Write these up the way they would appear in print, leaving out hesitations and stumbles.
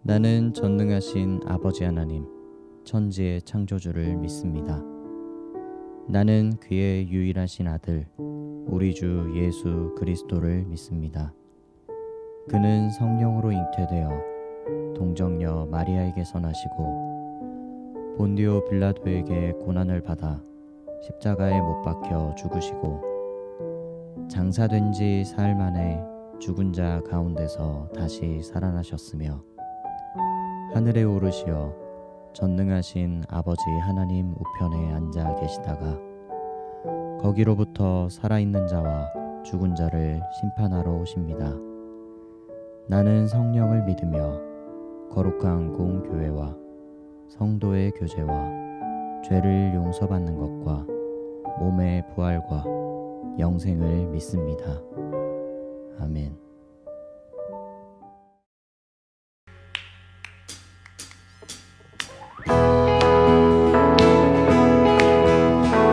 나는 전능하신 아버지 하나님, 천지의 창조주를 믿습니다. 나는 그의 유일하신 아들, 우리 주 예수 그리스도를 믿습니다. 그는 성령으로 잉태되어 동정녀 마리아에게서 나시고 본디오 빌라도에게 고난을 받아 십자가에 못 박혀 죽으시고 장사된 지 사흘 만에 죽은 자 가운데서 다시 살아나셨으며 하늘에 오르시어 전능하신 아버지 하나님 우편에 앉아 계시다가 거기로부터 살아있는 자와 죽은 자를 심판하러 오십니다. 나는 성령을 믿으며 거룩한 공교회와 성도의 교제와 죄를 용서받는 것과 몸의 부활과 영생을 믿습니다. 아멘.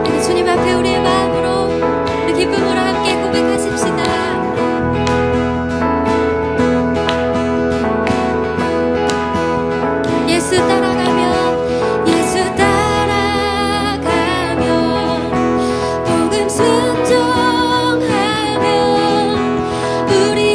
우리 주님 앞에 우리의 마음으로 우리 기쁨으로 함께 고백하십시다. 예수 따라가며 예수 따라가며 복음 순종하며 우리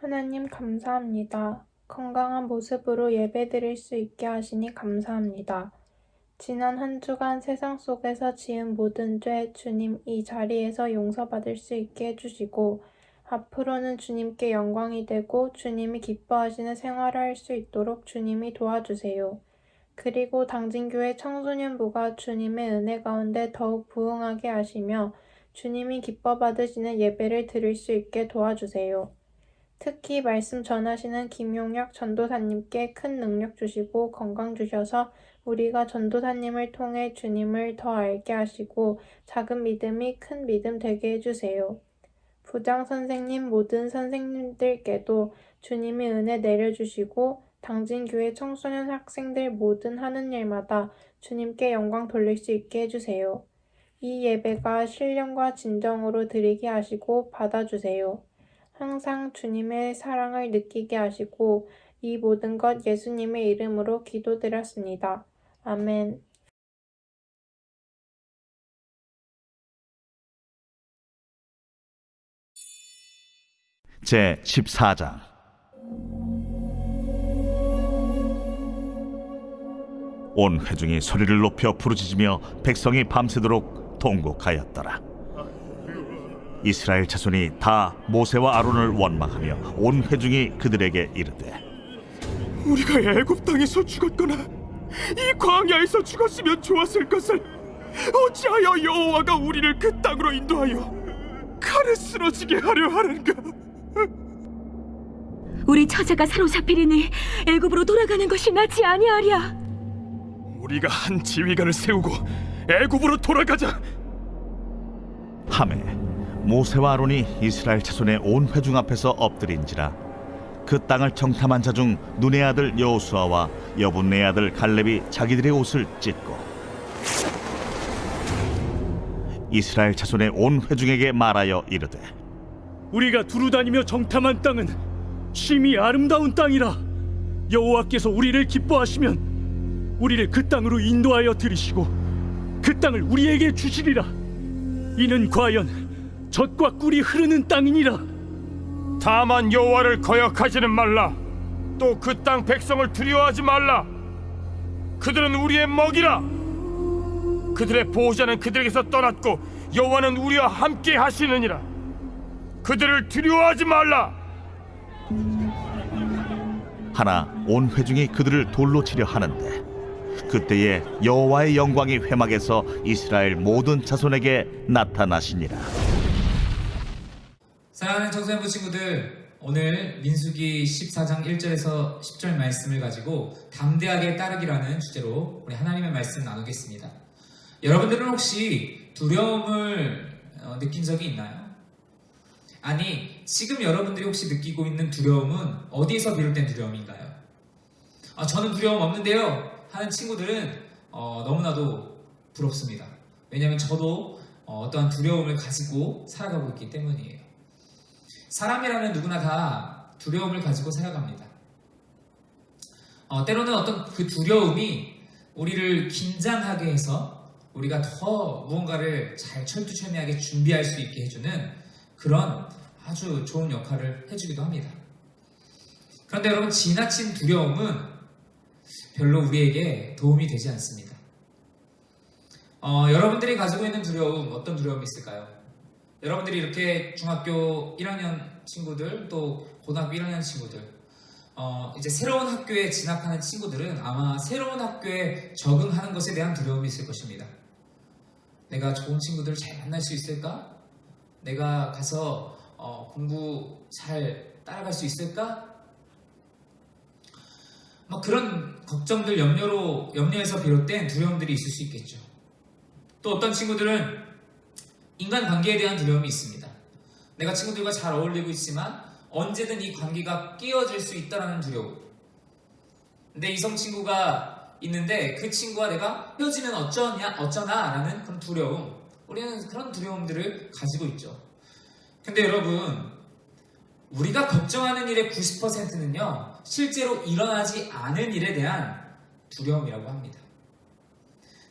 하나님 감사합니다. 건강한 모습으로 예배드릴 수 있게 하시니 감사합니다. 지난 한 주간 세상 속에서 지은 모든 죄 주님 이 자리에서 용서받을 수 있게 해주시고 앞으로는 주님께 영광이 되고 주님이 기뻐하시는 생활을 할 수 있도록 주님이 도와주세요. 그리고 당진교회 청소년부가 주님의 은혜 가운데 더욱 부흥하게 하시며 주님이 기뻐 받으시는 예배를 드릴 수 있게 도와주세요. 특히 말씀 전하시는 김용혁 전도사님께 큰 능력 주시고 건강 주셔서 우리가 전도사님을 통해 주님을 더 알게 하시고 작은 믿음이 큰 믿음 되게 해주세요. 부장 선생님 모든 선생님들께도 주님의 은혜 내려주시고 당진교회 청소년 학생들 모든 하는 일마다 주님께 영광 돌릴 수 있게 해주세요. 이 예배가 신령과 진정으로 드리게 하시고 받아주세요. 항상 주님의 사랑을 느끼게 하시고 이 모든 것 예수님의 이름으로 기도드렸습니다. 아멘. 제 14장. 온 회중이 소리를 높여 부르짖으며 백성이 밤새도록 통곡하였더라. 이스라엘 자손이 다 모세와 아론을 원망하며 온 회중이 그들에게 이르되, 우리가 애굽 땅에서 죽었거나 이 광야에서 죽었으면 좋았을 것을 어찌하여 여호와가 우리를 그 땅으로 인도하여 칼에 쓰러지게 하려 하는가? 우리 처자가 사로잡히리니 애굽으로 돌아가는 것이 낫지 아니하랴. 우리가 한 지휘관을 세우고 애굽으로 돌아가자. 하매 모세와 아론이 이스라엘 자손의 온 회중 앞에서 엎드린지라. 그 땅을 정탐한 자 중 눈의 아들 여호수아와 여분네 아들 갈렙이 자기들의 옷을 찢고 이스라엘 자손의 온 회중에게 말하여 이르되, 우리가 두루 다니며 정탐한 땅은 심히 아름다운 땅이라. 여호와께서 우리를 기뻐하시면 우리를 그 땅으로 인도하여 들이시고 그 땅을 우리에게 주시리라. 이는 과연 젖과 꿀이 흐르는 땅이니라. 다만 여호와를 거역하지는 말라. 또 그 땅 백성을 두려워하지 말라. 그들은 우리의 먹이라. 그들의 보호자는 그들에게서 떠났고 여호와는 우리와 함께 하시느니라. 그들을 두려워하지 말라. 하나 온 회중이 그들을 돌로 치려 하는데 그때에 여호와의 영광이 회막에서 이스라엘 모든 자손에게 나타나시니라. 사랑하는 청소년부 친구들, 오늘 민수기 14장 1절에서 10절 말씀을 가지고 담대하게 따르기라는 주제로 우리 하나님의 말씀 나누겠습니다. 여러분들은 혹시 두려움을 느낀 적이 있나요? 아니, 지금 여러분들이 혹시 느끼고 있는 두려움은 어디에서 비롯된 두려움인가요? 저는 두려움 없는데요 하는 친구들은 너무나도 부럽습니다. 왜냐하면 저도 어떠한 두려움을 가지고 살아가고 있기 때문이에요. 사람이라면 누구나 다 두려움을 가지고 살아갑니다. 때로는 어떤 그 두려움이 우리를 긴장하게 해서 우리가 더 무언가를 잘 철두철미하게 준비할 수 있게 해주는 그런 아주 좋은 역할을 해주기도 합니다. 그런데 여러분, 지나친 두려움은 별로 우리에게 도움이 되지 않습니다. 여러분들이 가지고 있는 두려움, 어떤 두려움이 있을까요? 여러분들이 이렇게 중학교 1학년 친구들, 또 고등학교 1학년 친구들, 이제 새로운 학교에 진학하는 친구들은 아마 새로운 학교에 적응하는 것에 대한 두려움이 있을 것입니다. 내가 좋은 친구들을 잘 만날 수 있을까? 내가 가서 공부 잘 따라갈 수 있을까? 그런 걱정들, 염려에서 비롯된 두려움들이 있을 수 있겠죠. 또 어떤 친구들은 인간관계에 대한 두려움이 있습니다. 내가 친구들과 잘 어울리고 있지만 언제든 이 관계가 끼어질 수 있다는 두려움. 내 이성 친구가 있는데 그 친구와 내가 헤어지면 어쩌나 라는 그런 두려움. 우리는 그런 두려움들을 가지고 있죠. 근데 여러분, 우리가 걱정하는 일의 90%는요 실제로 일어나지 않은 일에 대한 두려움이라고 합니다.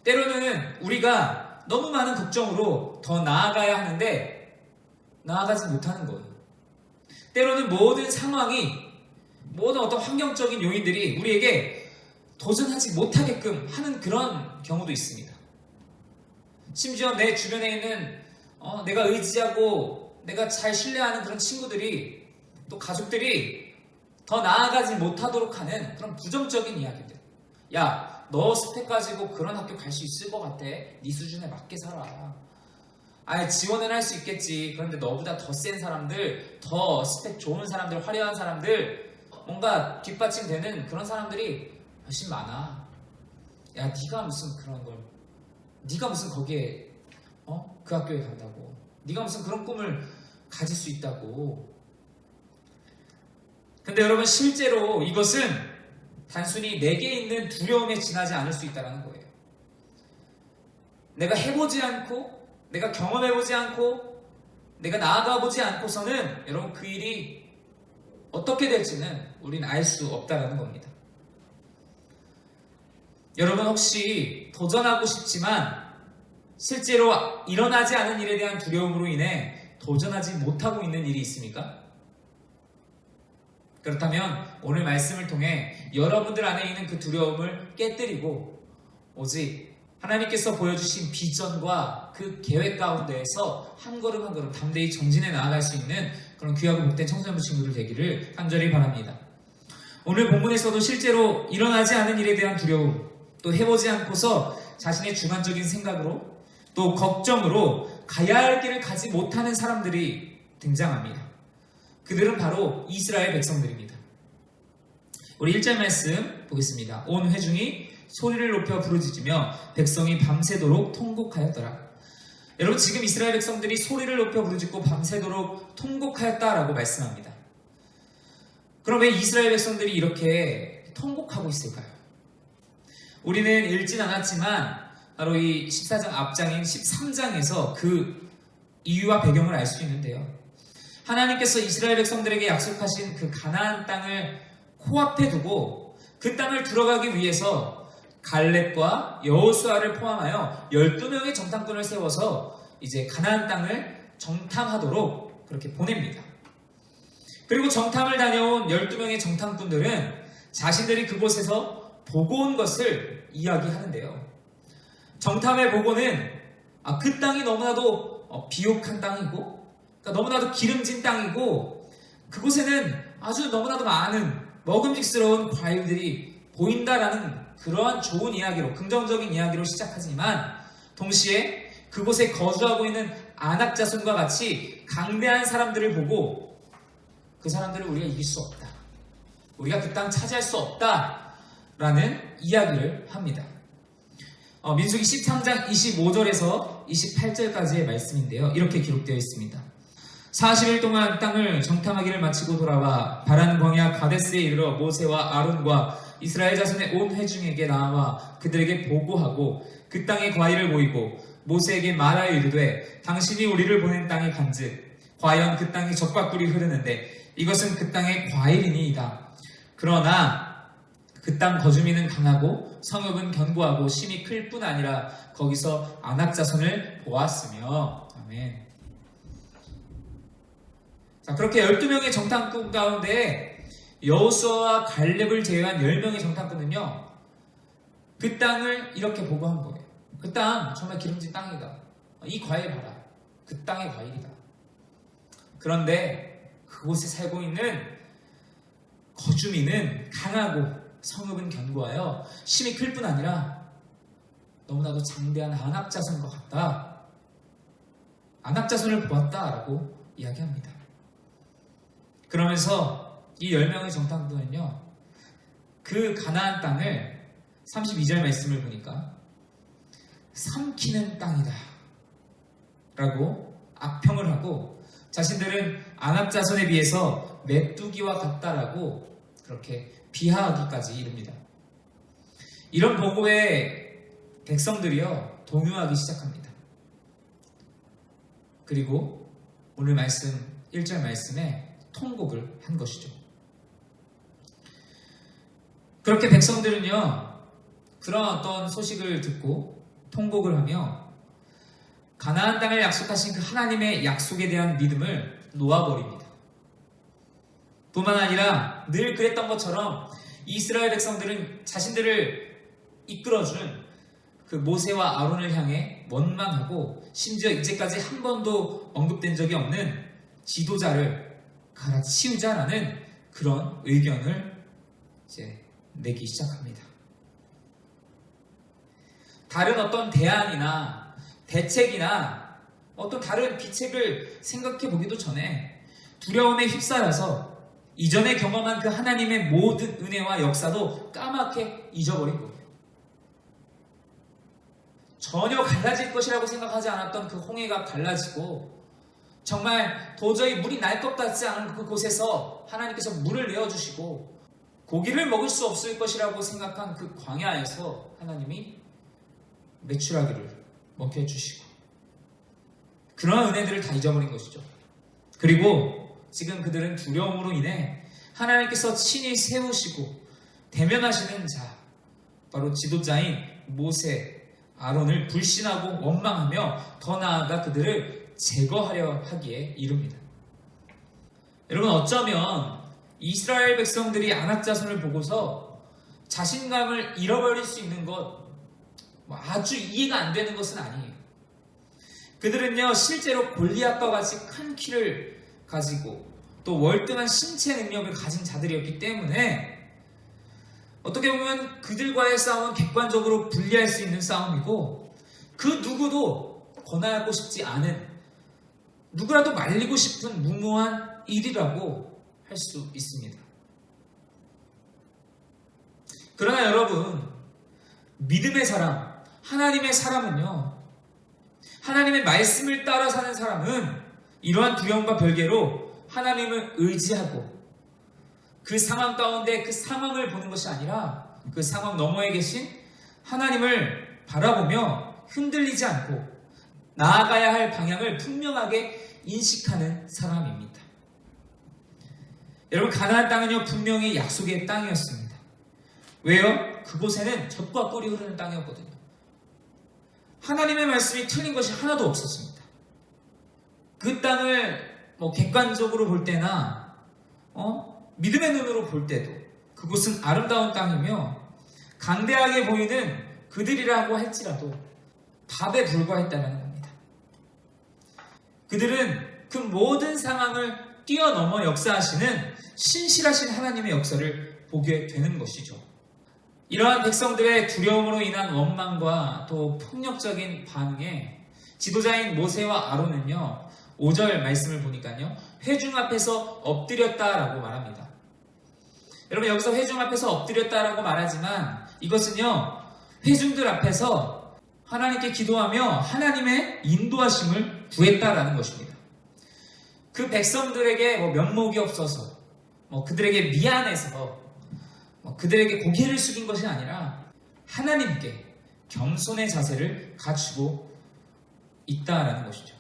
때로는 우리가 너무 많은 걱정으로 더 나아가야 하는데 나아가지 못하는 거예요. 때로는 모든 상황이, 모든 어떤 환경적인 요인들이 우리에게 도전하지 못하게끔 하는 그런 경우도 있습니다. 심지어 내 주변에 있는 내가 의지하고 내가 잘 신뢰하는 그런 친구들이, 또 가족들이 더 나아가지 못하도록 하는 그런 부정적인 이야기들. 야, 너 스펙 가지고 그런 학교 갈 수 있을 것 같아? 네 수준에 맞게 살아. 아예 지원은 할 수 있겠지. 그런데 너보다 더 센 사람들, 더 스펙 좋은 사람들, 화려한 사람들, 뭔가 뒷받침되는 그런 사람들이 훨씬 많아. 야, 네가 무슨 그런 걸, 네가 무슨 거기에 그 학교에 간다고, 네가 무슨 그런 꿈을 가질 수 있다고. 근데 여러분, 실제로 이것은 단순히 내게 있는 두려움에 지나지 않을 수 있다는 거예요. 내가 해보지 않고, 내가 경험해보지 않고, 내가 나아가보지 않고서는 여러분 그 일이 어떻게 될지는 우린 알 수 없다는 겁니다. 여러분, 혹시 도전하고 싶지만 실제로 일어나지 않은 일에 대한 두려움으로 인해 도전하지 못하고 있는 일이 있습니까? 그렇다면 오늘 말씀을 통해 여러분들 안에 있는 그 두려움을 깨뜨리고 오직 하나님께서 보여주신 비전과 그 계획 가운데에서 한 걸음 한 걸음 담대히 전진해 나아갈 수 있는 그런 귀하고 복된 청소년부 친구들 되기를 간절히 바랍니다. 오늘 본문에서도 실제로 일어나지 않은 일에 대한 두려움, 또 해보지 않고서 자신의 주관적인 생각으로, 또 걱정으로 가야 할 길을 가지 못하는 사람들이 등장합니다. 그들은 바로 이스라엘 백성들입니다. 우리 1절 말씀 보겠습니다. 온 회중이 소리를 높여 부르짖으며 백성이 밤새도록 통곡하였더라. 여러분, 지금 이스라엘 백성들이 소리를 높여 부르짖고 밤새도록 통곡하였다라고 말씀합니다. 그럼 왜 이스라엘 백성들이 이렇게 통곡하고 있을까요? 우리는 읽진 않았지만 바로 이 14장 앞장인 13장에서 그 이유와 배경을 알 수 있는데요. 하나님께서 이스라엘 백성들에게 약속하신 그 가나안 땅을 코앞에 두고 그 땅을 들어가기 위해서 갈렙과 여호수아를 포함하여 12명의 정탐꾼을 세워서 이제 가나안 땅을 정탐하도록 그렇게 보냅니다. 그리고 정탐을 다녀온 12명의 정탐꾼들은 자신들이 그곳에서 보고 온 것을 이야기하는데요. 정탐의 보고는 그 땅이 너무나도 비옥한 땅이고, 그러니까 너무나도 기름진 땅이고, 그곳에는 아주 너무나도 많은 먹음직스러운 과일들이 보인다라는 그러한 좋은 이야기로, 긍정적인 이야기로 시작하지만 동시에 그곳에 거주하고 있는 아낙 자손과 같이 강대한 사람들을 보고 그 사람들을 우리가 이길 수 없다, 우리가 그 땅 차지할 수 없다라는 이야기를 합니다. 민수기 13장 25절에서 28절까지의 말씀인데요. 이렇게 기록되어 있습니다. 40일 동안 땅을 정탐하기를 마치고 돌아와 바란 광야 가데스에 이르러 모세와 아론과 이스라엘 자손의 온 회중에게 나와 그들에게 보고하고 그 땅의 과일을 보이고 모세에게 말하여 이르되 당신이 우리를 보낸 땅이 간즉 과연 그 땅이 젖과 꿀이 흐르는데 이것은 그 땅의 과일이니이다. 그러나 그 땅 거주민은 강하고 성읍은 견고하고 심이 클 뿐 아니라 거기서 아낙 자손을 보았으며. 아멘. 자, 그렇게 12명의 정탐꾼 가운데 여호수아와 갈렙을 제외한 10명의 정탐꾼은요, 그 땅을 이렇게 보고한 거예요. 그 땅 정말 기름진 땅이다. 이 과일 봐라. 그 땅의 과일이다. 그런데 그곳에 살고 있는 거주민은 강하고 성읍은 견고하여 심이 클 뿐 아니라 너무나도 장대한 아낙 자손과 같다. 아낙 자손을 보았다라고 이야기합니다. 그러면서 이 10명의 정탐꾼은요, 그 가나안 땅을 32절 말씀을 보니까 삼키는 땅이다 라고 악평을 하고 자신들은 아낙 자손에 비해서 메뚜기와 같다라고 그렇게 비하하기까지 이릅니다. 이런 보고에 백성들이요 동요하기 시작합니다. 그리고 오늘 말씀 1절 말씀에 통곡을 한 것이죠. 그렇게 백성들은요 그런 어떤 소식을 듣고 통곡을 하며 가나안 땅을 약속하신 그 하나님의 약속에 대한 믿음을 놓아버립니다. 뿐만 아니라 늘 그랬던 것처럼 이스라엘 백성들은 자신들을 이끌어준 그 모세와 아론을 향해 원망하고 심지어 이제까지 한 번도 언급된 적이 없는 지도자를 갈아치우자라는 그런 의견을 이제 내기 시작합니다. 다른 어떤 대안이나 대책이나 어떤 다른 비책을 생각해 보기도 전에 두려움에 휩싸여서 이전에 경험한 그 하나님의 모든 은혜와 역사도 까맣게 잊어버린 거예요. 전혀 갈라질 것이라고 생각하지 않았던 그 홍해가 갈라지고 정말 도저히 물이 날 것 같지 않은 그곳에서 하나님께서 물을 내어주시고 고기를 먹을 수 없을 것이라고 생각한 그 광야에서 하나님이 메추라기를 먹게 해주시고 그런 은혜들을 다 잊어버린 것이죠. 그리고 지금 그들은 두려움으로 인해 하나님께서 친히 세우시고 대면하시는 자, 바로 지도자인 모세, 아론을 불신하고 원망하며 더 나아가 그들을 제거하려 하기에 이릅니다. 여러분, 어쩌면 이스라엘 백성들이 아낙 자손을 보고서 자신감을 잃어버릴 수 있는 것 아주 이해가 안 되는 것은 아니에요. 그들은요, 실제로 골리앗과 같이 큰 키를 가지고 또 월등한 신체 능력을 가진 자들이었기 때문에 어떻게 보면 그들과의 싸움은 객관적으로 분리할 수 있는 싸움이고 그 누구도 권하고 싶지 않은, 누구라도 말리고 싶은 무모한 일이라고 할 수 있습니다. 그러나 여러분, 믿음의 사람, 하나님의 사람은요, 하나님의 말씀을 따라 사는 사람은 이러한 두려움과 별개로 하나님을 의지하고 그 상황 가운데 그 상황을 보는 것이 아니라 그 상황 너머에 계신 하나님을 바라보며 흔들리지 않고 나아가야 할 방향을 분명하게 인식하는 사람입니다. 여러분, 가나안 땅은요, 분명히 약속의 땅이었습니다. 왜요? 그곳에는 젖과 꿀이 흐르는 땅이었거든요. 하나님의 말씀이 틀린 것이 하나도 없었습니다. 그 땅을 객관적으로 볼 때나 믿음의 눈으로 볼 때도 그곳은 아름다운 땅이며 강대하게 보이는 그들이라고 할지라도 밥에 불과했다는 겁니다. 그들은 그 모든 상황을 뛰어넘어 역사하시는 신실하신 하나님의 역사를 보게 되는 것이죠. 이러한 백성들의 두려움으로 인한 원망과 또 폭력적인 반응에 지도자인 모세와 아론은요, 5절 말씀을 보니까요, 회중 앞에서 엎드렸다라고 말합니다. 여러분, 여기서 회중 앞에서 엎드렸다라고 말하지만 이것은요, 회중들 앞에서 하나님께 기도하며 하나님의 인도하심을 구했다라는 것입니다. 그 백성들에게 면목이 없어서 그들에게 미안해서 그들에게 고개를 숙인 것이 아니라 하나님께 겸손의 자세를 갖추고 있다라는 것이죠.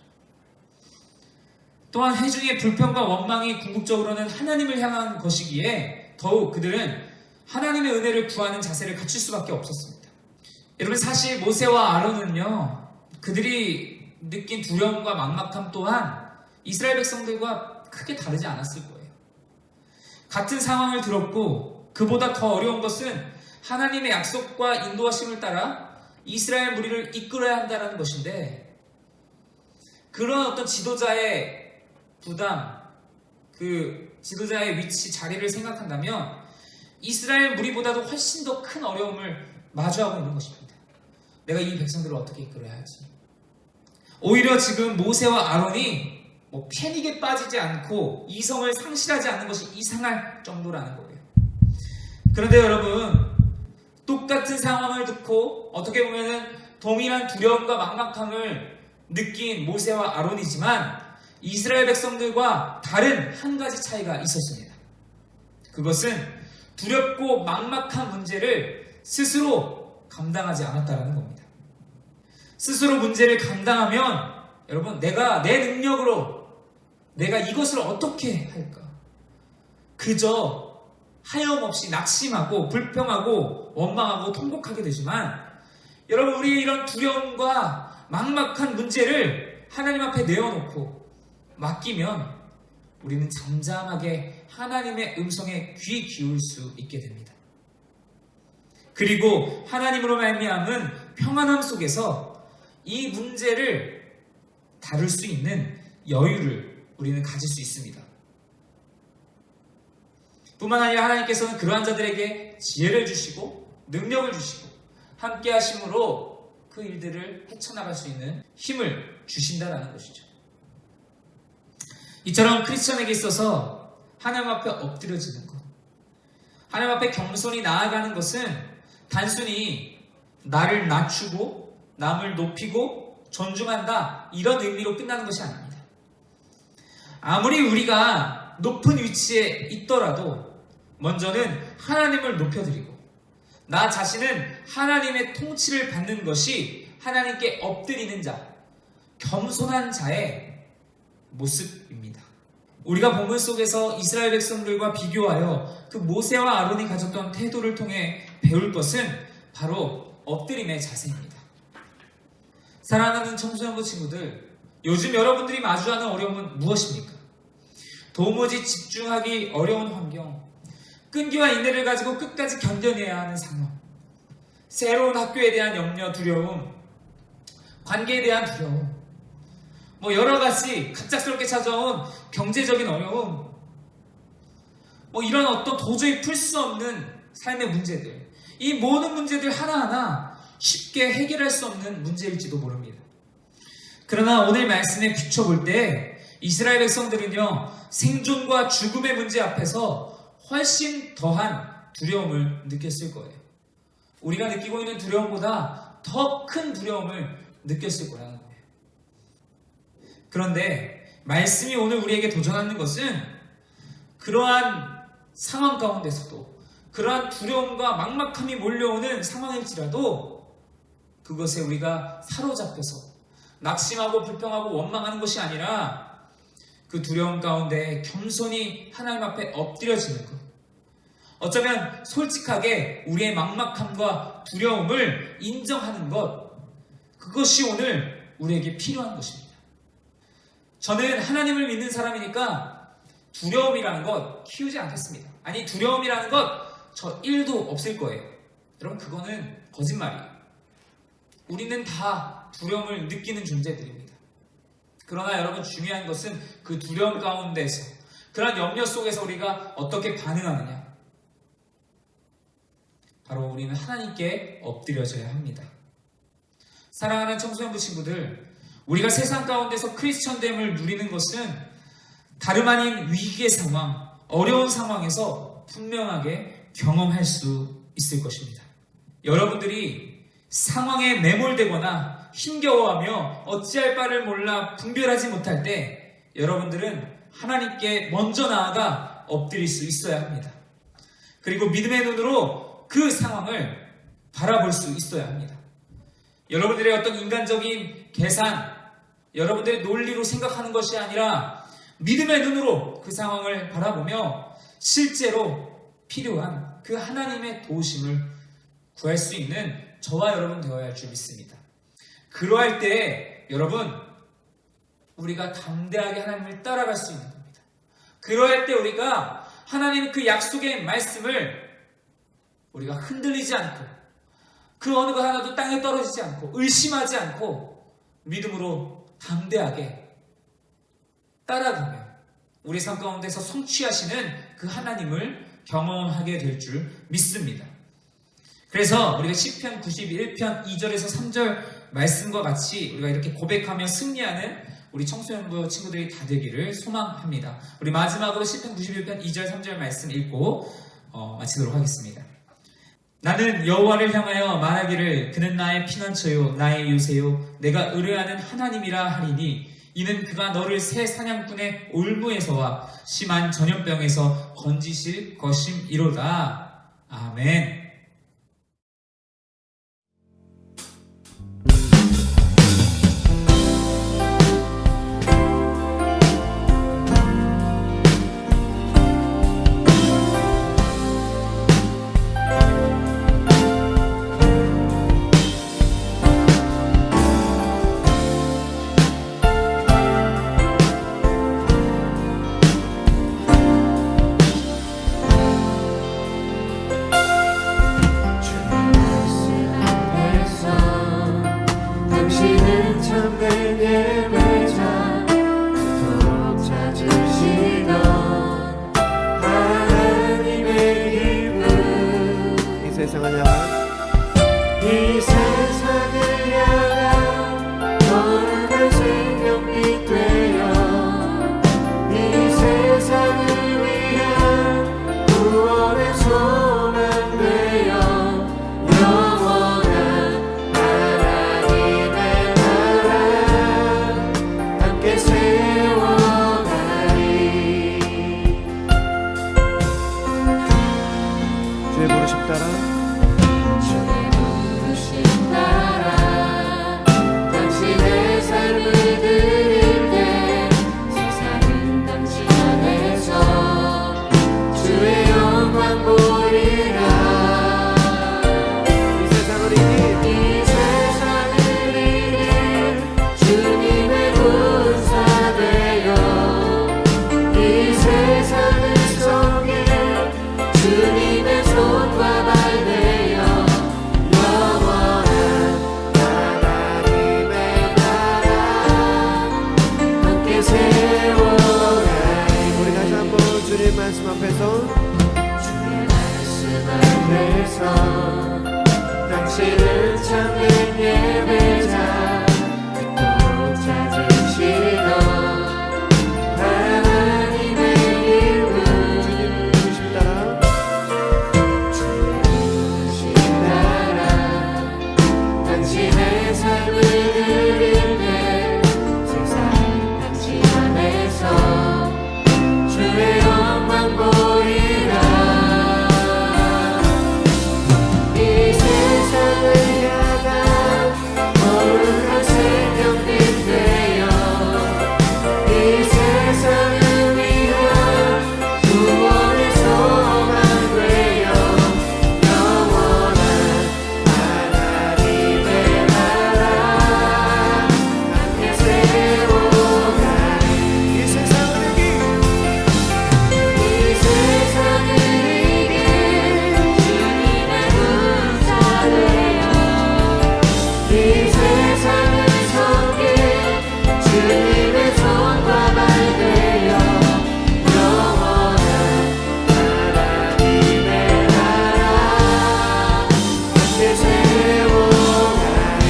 또한 회중의 불평과 원망이 궁극적으로는 하나님을 향한 것이기에 더욱 그들은 하나님의 은혜를 구하는 자세를 갖출 수밖에 없었습니다. 여러분, 사실 모세와 아론은요, 그들이 느낀 두려움과 막막함 또한 이스라엘 백성들과 크게 다르지 않았을 거예요. 같은 상황을 들었고 그보다 더 어려운 것은 하나님의 약속과 인도하심을 따라 이스라엘 무리를 이끌어야 한다는 것인데, 그런 어떤 지도자의 부담, 그 지도자의 위치, 자리를 생각한다면 이스라엘 무리보다도 훨씬 더 큰 어려움을 마주하고 있는 것입니다. 내가 이 백성들을 어떻게 이끌어야 할지. 오히려 지금 모세와 아론이 패닉에 빠지지 않고 이성을 상실하지 않는 것이 이상할 정도라는 거예요. 그런데 여러분, 똑같은 상황을 듣고 어떻게 보면은 동일한 두려움과 막막함을 느낀 모세와 아론이지만 이스라엘 백성들과 다른 한 가지 차이가 있었습니다. 그것은 두렵고 막막한 문제를 스스로 감당하지 않았다는 겁니다. 스스로 문제를 감당하면 여러분, 내가 내 능력으로 내가 이것을 어떻게 할까? 그저 하염없이 낙심하고 불평하고 원망하고 통곡하게 되지만, 여러분, 우리의 이런 두려움과 막막한 문제를 하나님 앞에 내어놓고 맡기면 우리는 잠잠하게 하나님의 음성에 귀 기울 수 있게 됩니다. 그리고 하나님으로 말미암은 평안함 속에서 이 문제를 다룰 수 있는 여유를 우리는 가질 수 있습니다. 뿐만 아니라 하나님께서는 그러한 자들에게 지혜를 주시고 능력을 주시고 함께 하심으로 그 일들을 헤쳐나갈 수 있는 힘을 주신다라는 것이죠. 이처럼 크리스천에게 있어서 하나님 앞에 엎드려지는 것, 하나님 앞에 겸손히 나아가는 것은 단순히 나를 낮추고 남을 높이고 존중한다 이런 의미로 끝나는 것이 아닙니다. 아무리 우리가 높은 위치에 있더라도 먼저는 하나님을 높여드리고 나 자신은 하나님의 통치를 받는 것이 하나님께 엎드리는 자, 겸손한 자의 모습입니다. 우리가 본문 속에서 이스라엘 백성들과 비교하여 그 모세와 아론이 가졌던 태도를 통해 배울 것은 바로 엎드림의 자세입니다. 사랑하는 청소년부 친구들, 요즘 여러분들이 마주하는 어려움은 무엇입니까? 도무지 집중하기 어려운 환경, 끈기와 인내를 가지고 끝까지 견뎌내야 하는 상황, 새로운 학교에 대한 염려, 두려움, 관계에 대한 두려움, 여러 가지 갑작스럽게 찾아온 경제적인 어려움, 이런 어떤 도저히 풀 수 없는 삶의 문제들, 이 모든 문제들 하나하나 쉽게 해결할 수 없는 문제일지도 모릅니다. 그러나 오늘 말씀에 비춰볼 때 이스라엘 백성들은요, 생존과 죽음의 문제 앞에서 훨씬 더한 두려움을 느꼈을 거예요. 우리가 느끼고 있는 두려움보다 더 큰 두려움을 느꼈을 거라는 거예요. 그런데 말씀이 오늘 우리에게 도전하는 것은 그러한 상황 가운데서도 그러한 두려움과 막막함이 몰려오는 상황일지라도 그것에 우리가 사로잡혀서 낙심하고 불평하고 원망하는 것이 아니라 그 두려움 가운데 겸손히 하나님 앞에 엎드려지는 것, 어쩌면 솔직하게 우리의 막막함과 두려움을 인정하는 것, 그것이 오늘 우리에게 필요한 것입니다. 저는 하나님을 믿는 사람이니까 두려움이라는 것 키우지 않겠습니다. 아니, 두려움이라는 것 저 1도 없을 거예요. 여러분, 그거는 거짓말이에요. 우리는 다 두려움을 느끼는 존재들입니다. 그러나 여러분, 중요한 것은 그 두려움 가운데서, 그런 염려 속에서 우리가 어떻게 반응하느냐, 바로 우리는 하나님께 엎드려져야 합니다. 사랑하는 청소년부 친구들, 우리가 세상 가운데서 크리스천됨을 누리는 것은 다름 아닌 위기의 상황, 어려운 상황에서 분명하게 경험할 수 있을 것입니다. 여러분들이 상황에 매몰되거나 힘겨워하며 어찌할 바를 몰라 분별하지 못할 때 여러분들은 하나님께 먼저 나아가 엎드릴 수 있어야 합니다. 그리고 믿음의 눈으로 그 상황을 바라볼 수 있어야 합니다. 여러분들의 어떤 인간적인 계산, 여러분들의 논리로 생각하는 것이 아니라 믿음의 눈으로 그 상황을 바라보며 실제로 필요한 그 하나님의 도우심을 구할 수 있는 저와 여러분 되어야 할 줄 믿습니다. 그러할 때 여러분, 우리가 담대하게 하나님을 따라갈 수 있는 겁니다. 그러할 때 우리가 하나님 그 약속의 말씀을 우리가 흔들리지 않고 그 어느 것 하나도 땅에 떨어지지 않고 의심하지 않고 믿음으로 담대하게 따라가며 우리 삶 가운데서 성취하시는 그 하나님을 경험하게 될 줄 믿습니다. 그래서 우리가 시편 91편 2절에서 3절 말씀과 같이 우리가 이렇게 고백하며 승리하는 우리 청소년부 친구들이 다 되기를 소망합니다. 우리 마지막으로 시편 91편 2절 3절 말씀 읽고 마치도록 하겠습니다. 나는 여호와를 향하여 말하기를 그는 나의 피난처요 나의 요새요 내가 의뢰하는 하나님이라 하리니 이는 그가 너를 새 사냥꾼의 올무에서와 심한 전염병에서 건지실 것임이로다. 아멘. 당신은 참된 예배자 그토록 찾으시던 하나님의 기쁨 이 세상을 향한 이 세상을 향한 거룩한 생명빛 되어 이 세상을 위한 구원의 소망 되어 영원한 하나님의 나라 함께 세워가리. 주의 부르심 따라 당신의 삶을 드릴 때 세상은 당신 안에서 주의 영광 보리라. 이 세상을 이길 주님의 군사 되어 이 세상을 섬길 주님의 손과 발 되어 영원한 하나님의 나라 함께 세워가리. 우리 다시 한번 주님 말씀 앞에서 주의 말씀 앞에서 당신은 참된 예배자 그토록 찾으시던 하나님의 기쁨 주님 부르심 따라 당신의 삶을 드릴 때 세상 당신 안에서 주의 영광 보이라. 이 세상을 향한 거룩한 생명빛 되어 이 세상을 위한 구원의 소망 되어 영원한 하나님의 나라 함께 세워가리. 이 세상을 이길 주님의 군사 되어 이 세상을 섬길 주님의 손과 발 되어 영원한 하나님의 나라 함께 세워가리.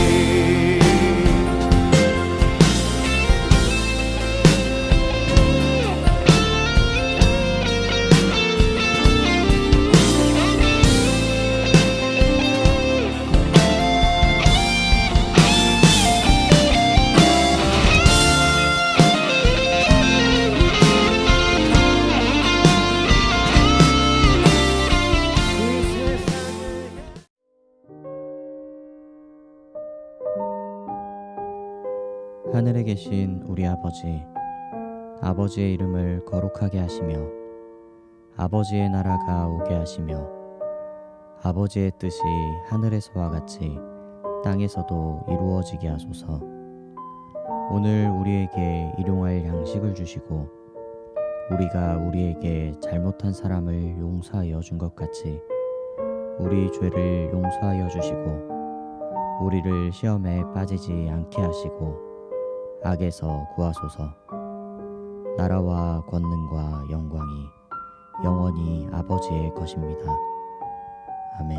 하늘에 계신 우리 아버지, 아버지의 이름을 거룩하게 하시며 아버지의 나라가 오게 하시며 아버지의 뜻이 하늘에서와 같이 땅에서도 이루어지게 하소서. 오늘 우리에게 일용할 양식을 주시고 우리가 우리에게 잘못한 사람을 용서하여 준 것 같이 우리 죄를 용서하여 주시고 우리를 시험에 빠지지 않게 하시고 악에서 구하소서. 나라와 권능과 영광이 영원히 아버지의 것입니다. 아멘.